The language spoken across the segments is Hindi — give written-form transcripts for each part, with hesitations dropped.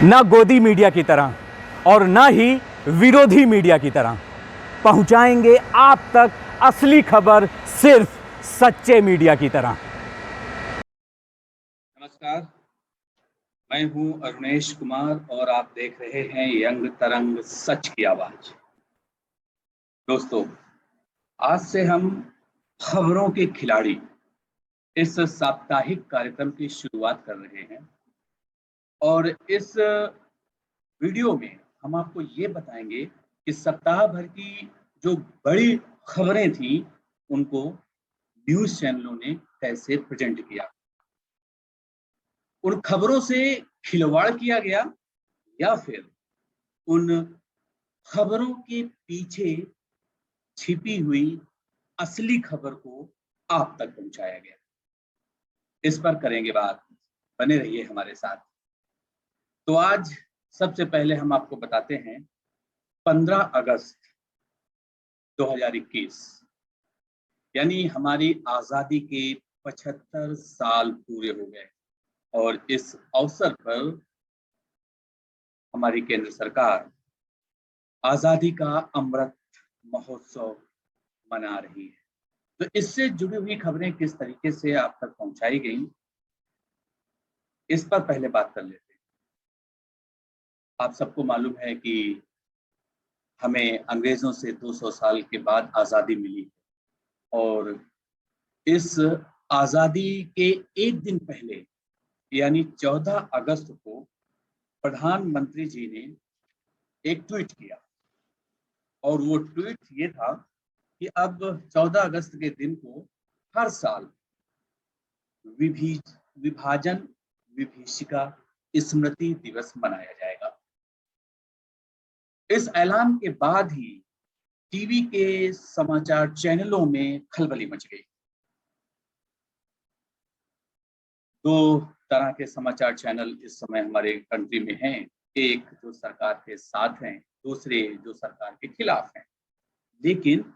ना गोदी मीडिया की तरह और ना ही विरोधी मीडिया की तरह पहुंचाएंगे आप तक असली खबर सिर्फ सच्चे मीडिया की तरह। नमस्कार, मैं हूं अरुणेश कुमार और आप देख रहे हैं यंग तरंग सच की आवाज। दोस्तों, आज से हम खबरों के खिलाड़ी इस साप्ताहिक कार्यक्रम की शुरुआत कर रहे हैं और इस वीडियो में हम आपको ये बताएंगे कि सप्ताह भर की जो बड़ी खबरें थी उनको न्यूज़ चैनलों ने कैसे प्रेजेंट किया, उन खबरों से खिलवाड़ किया गया या फिर उन खबरों के पीछे छिपी हुई असली खबर को आप तक पहुंचाया गया। इस पर करेंगे बात, बने रहिए हमारे साथ। तो आज सबसे पहले हम आपको बताते हैं 15 अगस्त 2021 यानी हमारी आजादी के 75 साल पूरे हो गए और इस अवसर पर हमारी केंद्र सरकार आजादी का अमृत महोत्सव मना रही है। तो इससे जुड़ी हुई खबरें किस तरीके से आप तक पहुंचाई गई, इस पर पहले बात कर लेते हैं। आप सबको मालूम है कि हमें अंग्रेजों से 200 साल के बाद आज़ादी मिली और इस आज़ादी के एक दिन पहले यानी 14 अगस्त को प्रधानमंत्री जी ने एक ट्वीट किया और वो ट्वीट ये था कि अब 14 अगस्त के दिन को हर साल विभाजन विभीषिका स्मृति दिवस मनाया जाएगा। इस ऐलान के बाद ही टीवी के समाचार चैनलों में खलबली मच गई। दो तरह के समाचार चैनल इस समय हमारे कंट्री में हैं, एक जो सरकार के साथ हैं, दूसरे जो सरकार के खिलाफ हैं। लेकिन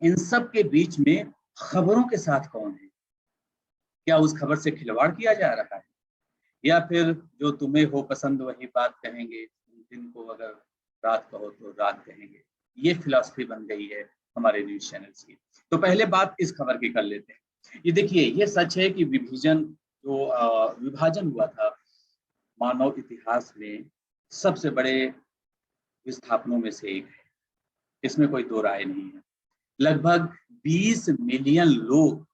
इन सब के बीच में खबरों के साथ कौन है? क्या उस खबर से खिलवाड़ किया जा रहा है या फिर जो तुम्हें हो पसंद वही बात कहेंगे, दिन को अगर रात कहो तो रात कहेंगे? ये फिलॉसफी बन गई है हमारे न्यूज चैनल्स की। तो पहले बात इस खबर की कर लेते हैं। ये देखिए, ये सच है कि विभाजन हुआ था मानव इतिहास में सबसे बड़े विस्थापनों में से एक है, इसमें कोई दो राय नहीं है। लगभग 20 मिलियन लोग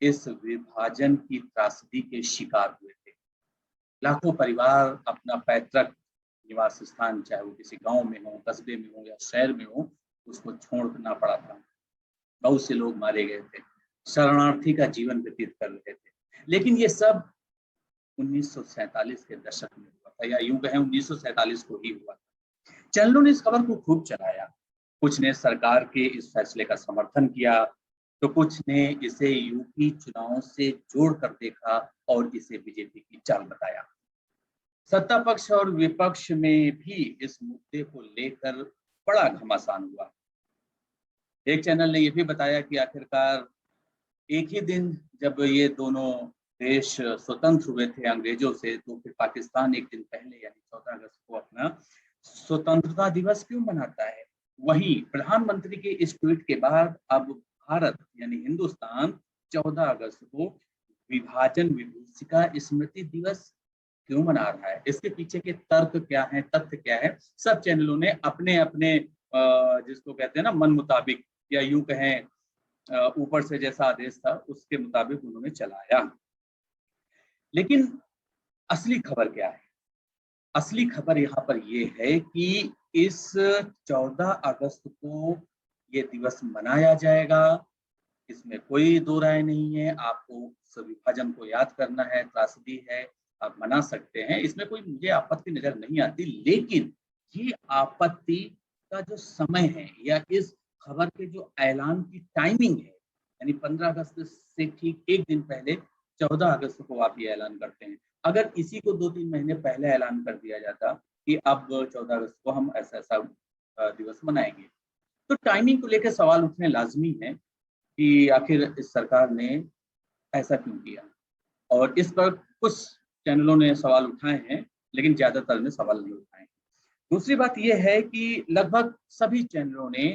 इस विभाजन की त्रासदी के शिकार हुए थे। लाखों परिवार अपना पैतृक निवास स्थान, चाहे वो किसी गांव में हो, कस्बे में हो या शहर में हो, उसको छोड़ना पड़ा था। बहुत से लोग मारे गए थे, शरणार्थी का जीवन व्यतीत कर रहे थे। लेकिन ये सब 1947 के दशक में हुआ था, या यूं कहें 1947 को ही हुआ था। चैनलों ने इस खबर को खूब चलाया, कुछ ने सरकार के इस फैसले का समर्थन किया तो कुछ ने इसे यूपी चुनाव से जोड़कर देखा और इसे बीजेपी की चाल बताया। सत्ता पक्ष और विपक्ष में भी इस मुद्दे को लेकर बड़ा घमासान हुआ। एक चैनल ने यह भी बताया कि आखिरकार एक ही दिन जब ये दोनों देश स्वतंत्र हुए थे अंग्रेजों से, तो फिर पाकिस्तान एक दिन पहले यानी 14 अगस्त को अपना स्वतंत्रता दिवस क्यों मनाता है? वहीं प्रधानमंत्री के इस ट्वीट के बाद अब भारत यानी हिंदुस्तान 14 अगस्त को विभाजन विभीषिका स्मृति दिवस क्यों मना रहा है? इसके पीछे के तर्क क्या है, तथ्य क्या है? सब चैनलों ने अपने अपने जिसको कहते हैं ना मन मुताबिक, या यूं कहें ऊपर से जैसा आदेश था उसके मुताबिक उन्होंने चलाया। लेकिन असली खबर क्या है? असली खबर यहाँ पर ये है कि इस 14 अगस्त को ये दिवस मनाया जाएगा, इसमें कोई दो राय नहीं है। आपको विभाजन को याद करना है, त्रासदी है, आप मना सकते हैं, इसमें कोई मुझे आपत्ति नजर नहीं आती। लेकिन ये आपत्ति का जो समय है या इस खबर के जो ऐलान की टाइमिंग है, यानी 15 अगस्त से ठीक एक दिन पहले 14 अगस्त को आप ये ऐलान करते हैं। अगर इसी को 2-3 महीने पहले ऐलान कर दिया जाता कि अब 14 अगस्त को हम ऐसा ऐसा दिवस मनाएंगे, तो टाइमिंग को लेकर सवाल उठने लाजमी है। कि आखिर इस सरकार ने ऐसा क्यों किया, और इस पर कुछ चैनलों ने सवाल उठाए हैं, लेकिन ज्यादातर ने सवाल नहीं उठाए। दूसरी बात यह है कि लगभग सभी चैनलों ने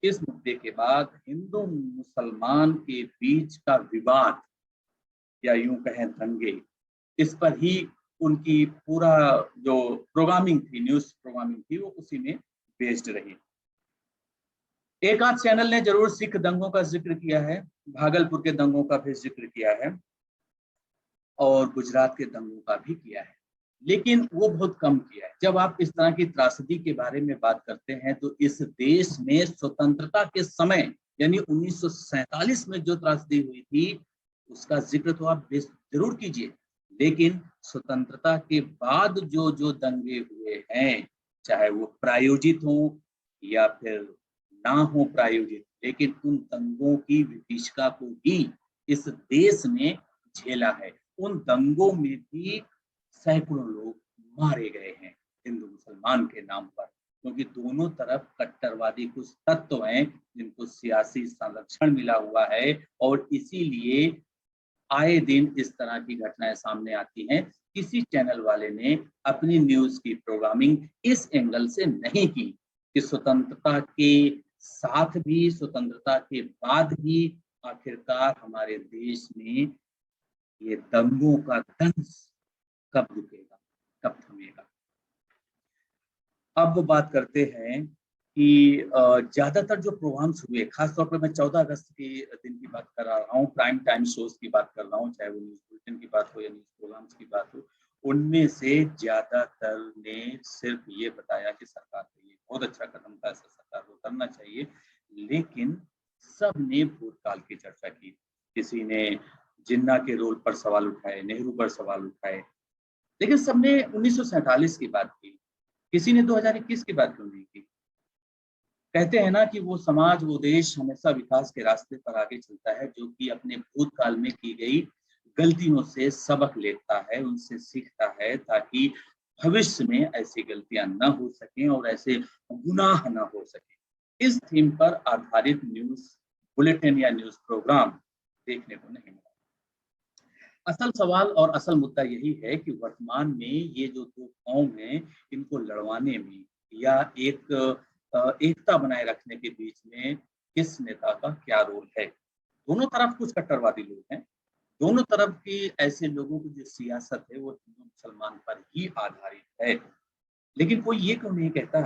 इस मुद्दे के बाद हिंदू मुसलमान के बीच का विवाद, या यूं कहें दंगे, इस पर ही उनकी पूरा जो प्रोग्रामिंग थी, न्यूज प्रोग्रामिंग थी, वो उसी में बेस्ड रही। एक आध चैनल ने जरूर सिख दंगों का जिक्र किया है, भागलपुर के दंगों का भी जिक्र किया है, और गुजरात के दंगों का भी किया है, लेकिन वो बहुत कम किया है। जब आप इस तरह की त्रासदी के बारे में बात करते हैं तो इस देश में स्वतंत्रता के समय यानी 1947 में जो त्रासदी हुई थी उसका जिक्र तो आप जरूर कीजिए, लेकिन स्वतंत्रता के बाद जो जो दंगे हुए हैं, चाहे वो प्रायोजित हो या फिर ना हो प्रायोजित, लेकिन उन दंगों की विभीषिका को भी इस देश ने झेला है। उन दंगों में भी सैकड़ों लोग मारे गए हैं हिंदू मुसलमान के नाम पर, क्योंकि दोनों तरफ कट्टरवादी कुछ तत्व हैं जिनको सियासी संरक्षण मिला हुआ है, और इसीलिए आए दिन इस तरह की घटनाएं सामने आती हैं। किसी चैनल वाले ने अपनी न्यूज की प्रोग्रामिंग इस एंगल से नहीं की कि स्वतंत्रता के साथ भी, स्वतंत्रता के बाद भी आखिरकार हमारे देश में ये दंगों का दंश कब रुकेगा, कब थमेगा। अब बात करते हैं कि ज्यादातर जो प्रोग्राम्स हुए, खासतौर पर मैं 14 अगस्त के दिन की बात कर रहा हूँ, प्राइम टाइम शोज की बात कर रहा हूँ, चाहे वो न्यूज बुलेटिन की बात हो या न्यूज प्रोग्राम्स की बात हो, उनमें से ज्यादातर ने सिर्फ ये बताया कि सरकार को ये बहुत अच्छा कदम था, ऐसा सरकार को करना चाहिए, लेकिन सब ने भूतकाल की चर्चा की। किसी ने जिन्ना के रोल पर सवाल उठाए, नेहरू पर सवाल उठाए, लेकिन सबने 1947 की बात की, किसी ने 2021 की बात क्यों नहीं की। कहते हैं ना कि वो समाज, वो देश हमेशा विकास के रास्ते पर आगे चलता है जो कि अपने भूतकाल में की गई गलतियों से सबक लेता है, उनसे सीखता है, ताकि भविष्य में ऐसी गलतियां न हो सकें और ऐसे गुनाह न हो सके। इस थीम पर आधारित न्यूज बुलेटिन या न्यूज प्रोग्राम देखने को नहीं मिला। असल सवाल और असल मुद्दा यही है कि वर्तमान में ये जो दो कौम हैं, इनको लड़वाने में या एकता बनाए रखने के बीच में किस नेता का क्या रोल है। दोनों तरफ कुछ कट्टरवादी लोग हैं, दोनों तरफ की ऐसे लोगों की जो सियासत है वो हिंदू मुसलमान पर ही आधारित है, लेकिन कोई ये क्यों नहीं कहता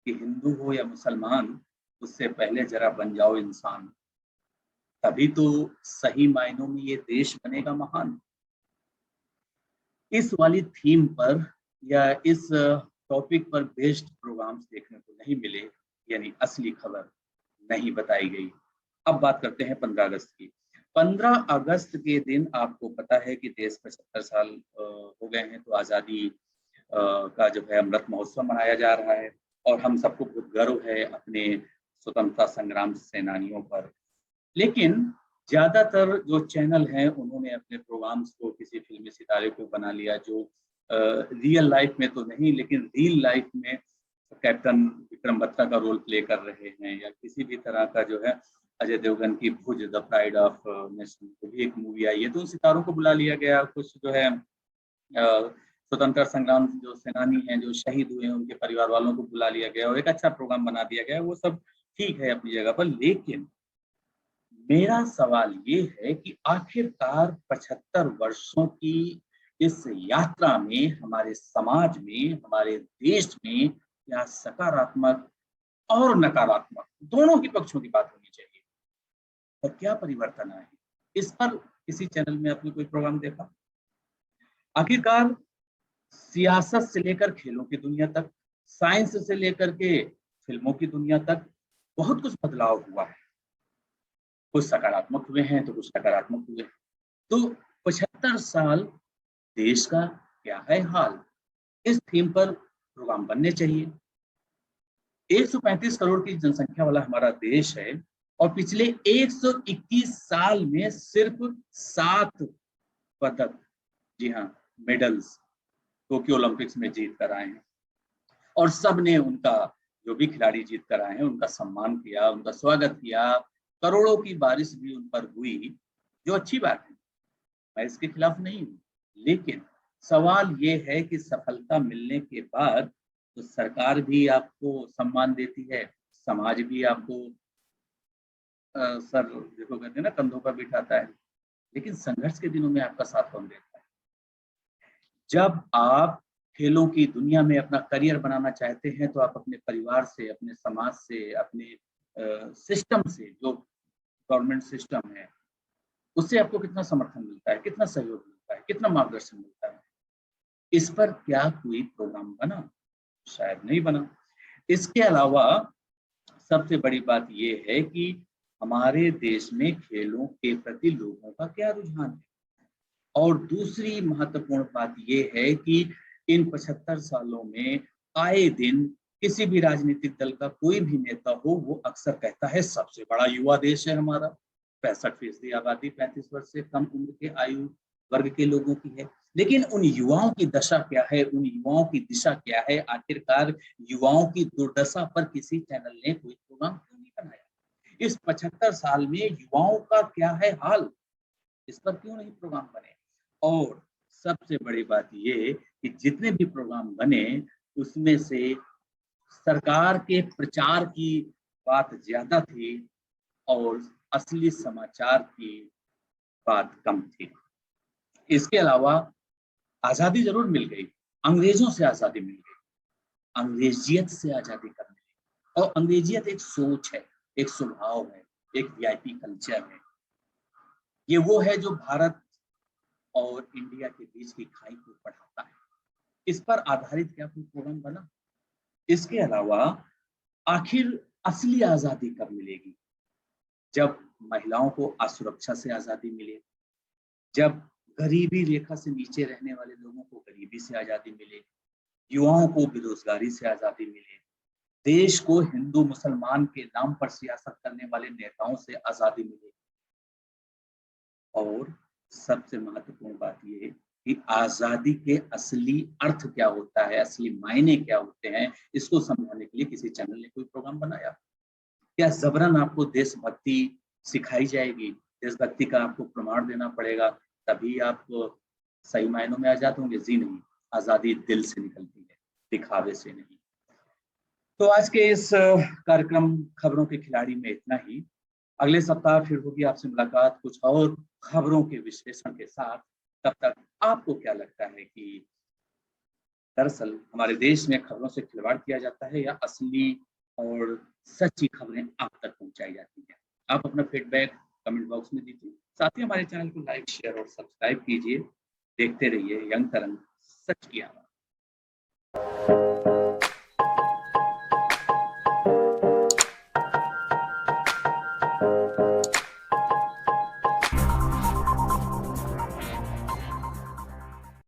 कि हिंदू हो या मुसलमान, उससे पहले जरा बन जाओ इंसान, तभी तो सही मायनों में ये देश बनेगा महान। इस वाली थीम पर या इस टॉपिक पर बेस्ड प्रोग्राम्स देखने को नहीं मिले, यानी असली खबर नहीं बताई गई। अब बात करते हैं 15 अगस्त की। 15 अगस्त के दिन आपको पता है कि देश 75 साल हो गए हैं, तो आज़ादी का जो है अमृत महोत्सव मनाया जा रहा है, और हम सबको बहुत गर्व है अपने स्वतंत्रता संग्राम सेनानियों पर। लेकिन ज्यादातर जो चैनल हैं उन्होंने अपने प्रोग्राम्स को किसी फिल्मी सितारे को बना लिया जो रियल लाइफ में तो नहीं, लेकिन रियल लाइफ में कैप्टन विक्रम बत्रा का रोल प्ले कर रहे हैं, या किसी भी तरह का जो है अजय देवगन की भुज द प्राइड ऑफ नेशन को भी एक मूवी आई है, तो उन सितारों को बुला लिया गया। कुछ जो है स्वतंत्रता संग्राम जो सेनानी हैं, जो शहीद हुए हैं, उनके परिवार वालों को बुला लिया गया और एक अच्छा प्रोग्राम बना दिया गया। वो सब ठीक है अपनी जगह पर, लेकिन मेरा सवाल ये है कि आखिरकार 75 वर्षों की इस यात्रा में हमारे समाज में, हमारे देश में क्या सकारात्मक और नकारात्मक दोनों ही पक्षों की बात होनी चाहिए, और क्या परिवर्तन आए, इस पर किसी चैनल में आपने कोई प्रोग्राम देखा? आखिरकार सियासत से लेकर खेलों की दुनिया तक, साइंस से लेकर के फिल्मों की दुनिया तक बहुत कुछ बदलाव हुआ है। कुछ सकारात्मक हुए हैं तो कुछ नकारात्मक हुए हैं। तो 75 साल देश का क्या है हाल, इस थीम पर प्रोग्राम बनने चाहिए। 135 करोड़ की जनसंख्या वाला हमारा देश है, और पिछले 121 साल में सिर्फ 7 पदक, जी हाँ, मेडल्स टोक्यो ओलंपिक्स में जीत कर आए हैं, और सब ने उनका, जो भी खिलाड़ी जीत कर आए हैं, उनका सम्मान किया, उनका स्वागत किया, करोड़ों की बारिश भी उन पर हुई, जो अच्छी बात है, मैं इसके खिलाफ नहीं हूँ। लेकिन सवाल ये है कि सफलता मिलने के बाद तो सरकार भी आपको सम्मान देती है, समाज भी आपको सर देखो कहते हैं ना कंधों पर बिठाता है, लेकिन संघर्ष के दिनों में आपका साथ कौन देता है? जब आप खेलों की दुनिया में अपना करियर बनाना चाहते हैं, तो आप अपने परिवार से, अपने समाज से, अपने सिस्टम से, जो गवर्नमेंट सिस्टम है, उससे आपको कितना समर्थन मिलता है, कितना सहयोग मिलता है, कितना मार्गदर्शन मिलता है? इस पर क्या कोई प्रोग्राम बना? शायद नहीं बना। इसके अलावा सबसे बड़ी बात ये है कि हमारे देश में खेलों के प्रति लोगों का क्या रुझान है? और दूसरी महत्वपूर्ण बात ये है कि इन 75 सालों में आए दिन किसी भी राजनीतिक दल का कोई भी नेता हो, वो अक्सर कहता है सबसे बड़ा युवा देश है हमारा। 65% आबादी 35 वर्ष से कम उम्र के आयु वर्ग के लोगों की है। लेकिन उन युवाओं की दशा क्या है, उन युवाओं की दिशा क्या है? आखिरकार युवाओं की दुर्दशा पर किसी चैनल ने कोई प्रोग्राम क्यों नहीं बनाया? इस 75 साल में युवाओं का क्या है हाल? इस पर क्यों नहीं प्रोग्राम बने? और सबसे बड़ी बात ये कि जितने भी प्रोग्राम बने, उसमें से सरकार के प्रचार की बात ज़्यादा थी और असली समाचार की बात कम थी। इसके अलावा आज़ादी ज़रूर मिल गई, अंग्रेज़ों से आज़ादी मिल गई, अंग्रेज़ियत से आज़ादी कब मिली? और अंग्रेज़ियत एक सोच है, एक स्वभाव है, एक वीआईपी कल्चर है। ये वो है जो भारत और इंडिया के बीच की खाई को बढ़ाता है। इस पर आधारित क्या कोई प्रोग्राम बना? इसके अलावा आखिर असली आज़ादी कब मिलेगी? जब महिलाओं को असुरक्षा से आज़ादी मिले, जब गरीबी रेखा से नीचे रहने वाले लोगों को गरीबी से आज़ादी मिले, युवाओं को बेरोज़गारी से आज़ादी मिले, देश को हिंदू-मुसलमान के नाम पर सियासत करने वाले नेताओं से आज़ादी मिले। और सबसे महत्वपूर्ण बात ये कि आज़ादी के असली अर्थ क्या होता है, असली मायने क्या होते हैं, इसको समझाने के लिए किसी चैनल ने कोई प्रोग्राम बनाया? क्या ज़बरन आपको देशभक्ति सिखाई जाएगी? देशभक्ति का आपको प्रमाण देना पड़ेगा, तभी आप सही मायनों में आज़ाद होंगे? जी नहीं, आज़ादी दिल से निकलती है, दिखावे से नहीं। तो आज के इस कार्यक्रम खबरों के खिलाड़ी में इतना ही। अगले सप्ताह फिर होगी आपसे मुलाकात कुछ और खबरों के विश्लेषण के साथ। तब तक आपको क्या लगता है कि दरअसल हमारे देश में खबरों से खिलवाड़ किया जाता है या असली और सच्ची खबरें आप तक पहुंचाई जाती हैं? आप अपना फीडबैक कमेंट बॉक्स में दीजिए। साथ ही हमारे चैनल को लाइक, शेयर और सब्सक्राइब कीजिए। देखते रहिए यंग तरंग, सच की आवाज़।